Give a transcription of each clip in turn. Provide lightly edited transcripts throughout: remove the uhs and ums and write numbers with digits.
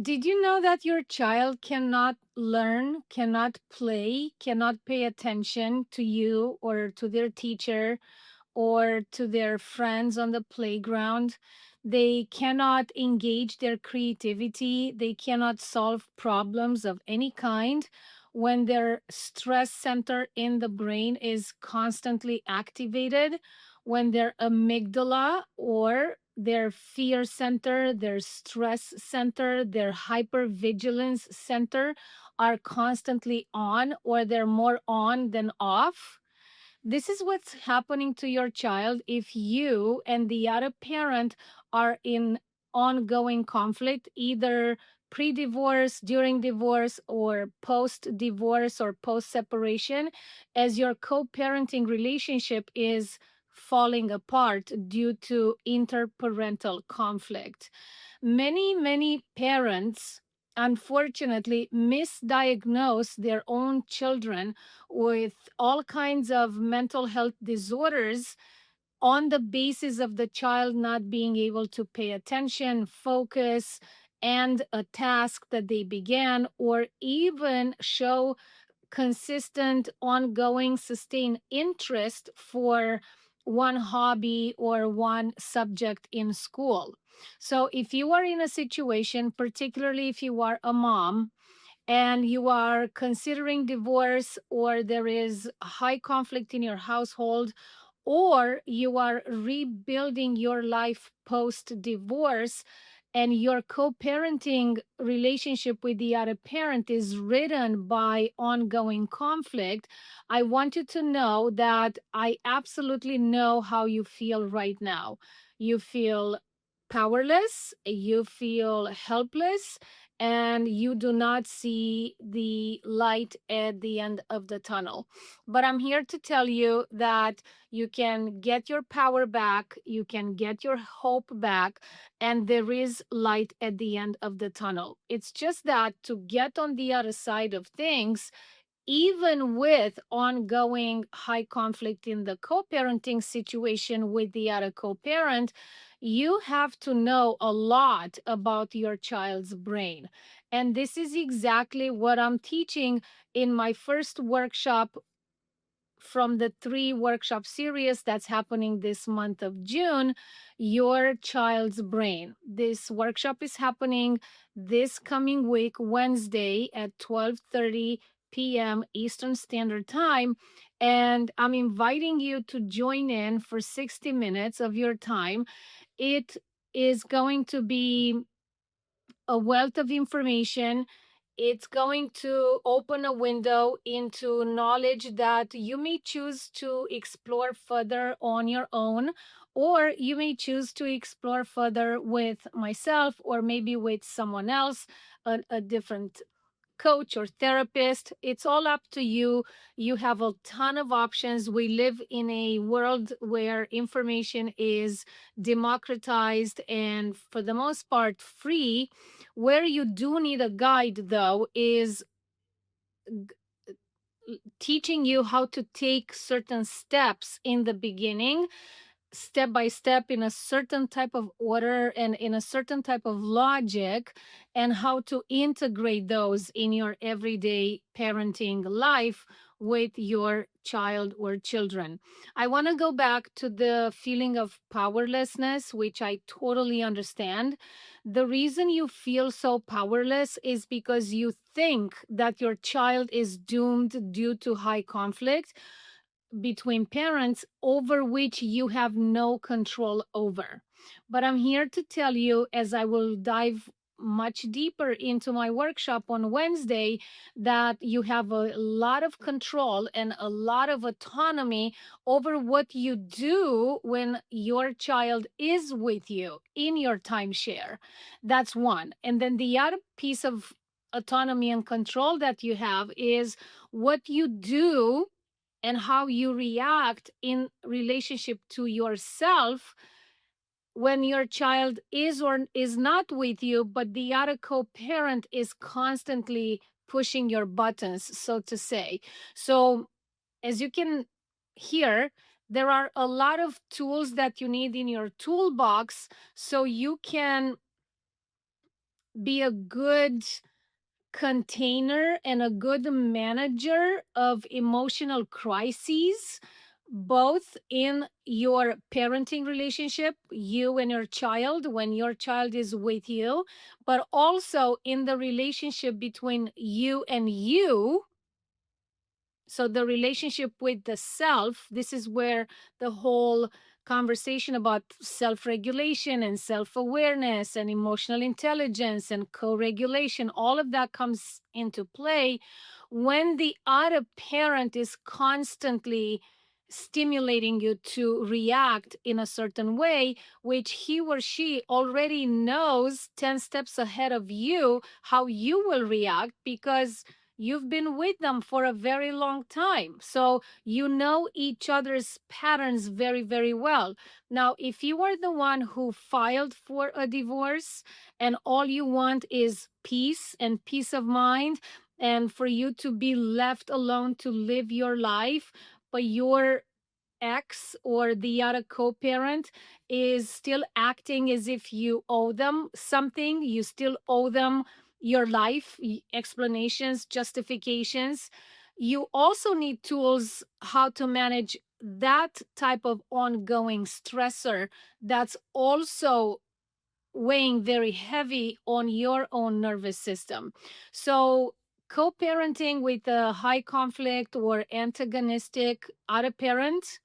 Did you know that your child cannot learn, cannot play, cannot pay attention to you or to their teacher or to their friends on the playground? They cannot engage their creativity. They cannot solve problems of any kind when their stress center in the brain is constantly activated, when their amygdala or their fear center, their stress center, their hypervigilance center are constantly on, or they're more on than off. This is what's happening to your child if you and the other parent are in ongoing conflict, either pre divorce, during divorce, or post divorce or post separation, as your co parenting relationship is falling apart due to interparental conflict. Many parents unfortunately misdiagnose their own children with all kinds of mental health disorders on the basis of the child not being able to pay attention, focus, and a task that they began, or even show consistent, ongoing, sustained interest for one hobby or one subject in school. So, if you are in a situation, particularly if you are a mom, and you are considering divorce, or there is high conflict in your household, or you are rebuilding your life post divorce, and your co parenting relationship with the other parent is ridden by ongoing conflict, I want you to know that I absolutely know how you feel right now. You feel powerless, you feel helpless, and you do not see the light at the end of the tunnel. But I'm here to tell you that you can get your power back, you can get your hope back, and there is light at the end of the tunnel. It's just that to get on the other side of things, even with ongoing high conflict in the co parenting situation with the other co parent, you have to know a lot about your child's brain. And this is exactly what I'm teaching in my first workshop from the 3 workshop series that's happening this month of June, Your Child's Brain. This workshop is happening this coming week, Wednesday at 12:30 p.m. Eastern Standard Time. And I'm inviting you to join in for 60 minutes of your time. It is going to be a wealth of information. It's going to open a window into knowledge that you may choose to explore further on your own, or you may choose to explore further with myself or maybe with someone else, a different coach or therapist. It's all up to you. You have a ton of options. We live in a world where information is democratized and, for the most part, free. Where you do need a guide, though, is teaching you how to take certain steps in the beginning, step by step, in a certain type of order and in a certain type of logic, and how to integrate those in your everyday parenting life with your child or children. I want to go back to the feeling of powerlessness, which I totally understand. The reason you feel so powerless is because you think that your child is doomed due to high conflict between parents over which you have no control over. But I'm here to tell you, as I will dive much deeper into my workshop on Wednesday, that you have a lot of control and a lot of autonomy over what you do when your child is with you in your timeshare. That's one. And then the other piece of autonomy and control that you have is what you do and how you react in relationship to yourself when your child is or is not with you, but the other co-parent is constantly pushing your buttons, so to say. So, as you can hear, there are a lot of tools that you need in your toolbox so you can be a good container and a good manager of emotional crises, both in your parenting relationship, you and your child, when your child is with you, but also in the relationship between you and you. So the relationship with the self, this is where the whole conversation about self-regulation and self-awareness and emotional intelligence and co-regulation, all of that comes into play when the other parent is constantly stimulating you to react in a certain way, which he or she already knows 10 steps ahead of you how you will react, because you've been with them for a very long time. So you know each other's patterns very, very well. Now, if you are the one who filed for a divorce and all you want is peace and peace of mind, and for you to be left alone to live your life, but your ex or the other co-parent is still acting as if you owe them something, you still owe them your life, explanations, justifications, you also need tools how to manage that type of ongoing stressor that's also weighing very heavy on your own nervous system. So co-parenting with a high conflict or antagonistic other parent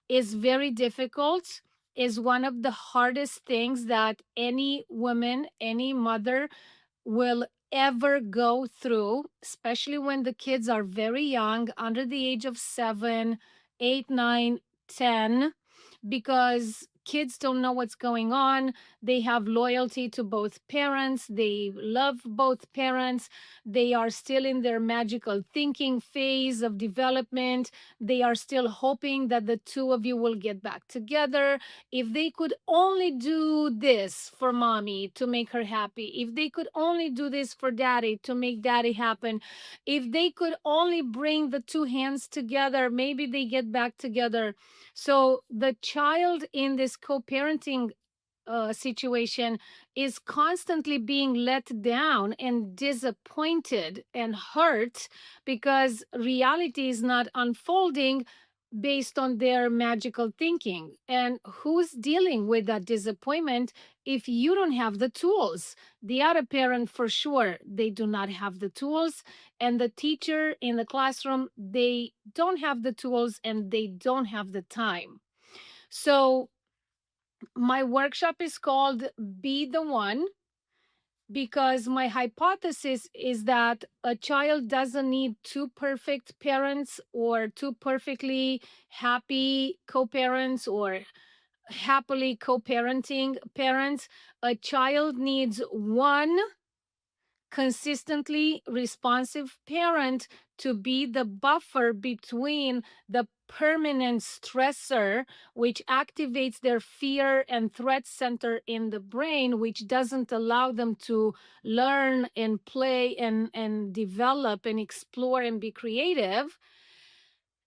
is very difficult, is one of the hardest things that any woman, any mother will ever go through, especially when the kids are very young, under the age of 7, 8, 9, 10, because kids don't know what's going on. They have loyalty to both parents. They love both parents. They are still in their magical thinking phase of development. They are still hoping that the two of you will get back together. If they could only do this for mommy to make her happy, if they could only do this for daddy to make daddy happen, if they could only bring the two hands together, maybe they get back together. So the child in this co-parenting situation is constantly being let down and disappointed and hurt because reality is not unfolding based on their magical thinking. And who's dealing with that disappointment if you don't have the tools? The other parent, for sure, they do not have the tools. And the teacher in the classroom, they don't have the tools and they don't have the time. So my workshop is called Be the One, because my hypothesis is that a child doesn't need two perfect parents or two perfectly happy co-parents or happily co-parenting parents. A child needs one consistently responsive parent to be the buffer between the permanent stressor, which activates their fear and threat center in the brain, which doesn't allow them to learn and play and develop and explore and be creative.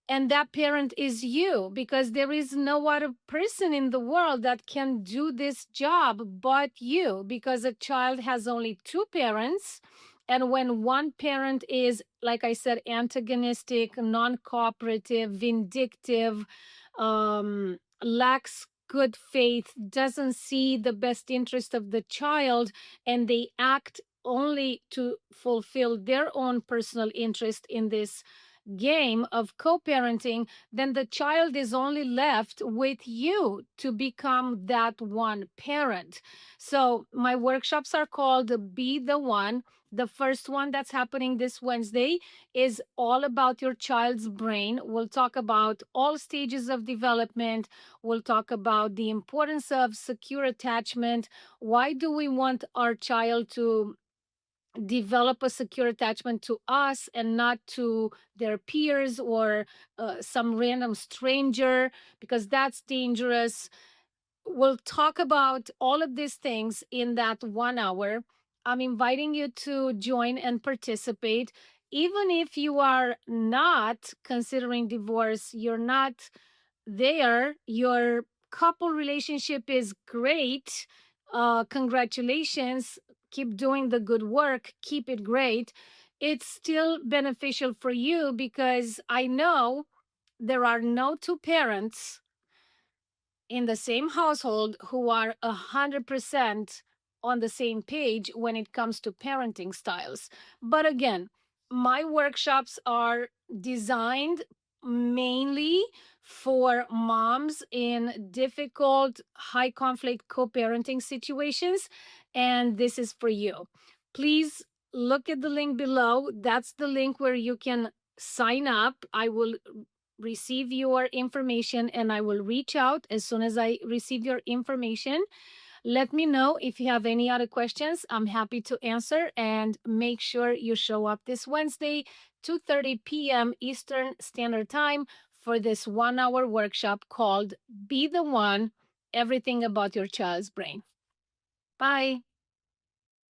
And that parent is you, because there is no other person in the world that can do this job but you, because a child has only two parents. And when one parent is, like I said, antagonistic, non-cooperative, vindictive, lacks good faith, doesn't see the best interest of the child, and they act only to fulfill their own personal interest in this game of co-parenting, then the child is only left with you to become that one parent. So my workshops are called Be the One. The first one that's happening this Wednesday is all about your child's brain. We'll talk about all stages of development. We'll talk about the importance of secure attachment. Why do we want our child to develop a secure attachment to us and not to their peers or some random stranger, because that's dangerous? We'll talk about all of these things in that 1 hour. I'm inviting you to join and participate. Even if you are not considering divorce, you're not there, your couple relationship is great. Congratulations. keep doing the good work, keep it great, it's still beneficial for you, because I know there are no two parents in the same household who are 100% on the same page when it comes to parenting styles. But again, my workshops are designed mainly for moms in difficult, high conflict co parenting situations. And this is for you. Please look at the link below. That's the link where you can sign up. I will receive your information and I will reach out as soon as I receive your information. Let me know if you have any other questions. I'm happy to answer, and make sure you show up this Wednesday, 2:30 p.m. Eastern Standard Time, for this 1-hour workshop called Be the One: Everything About Your Child's Brain. Bye.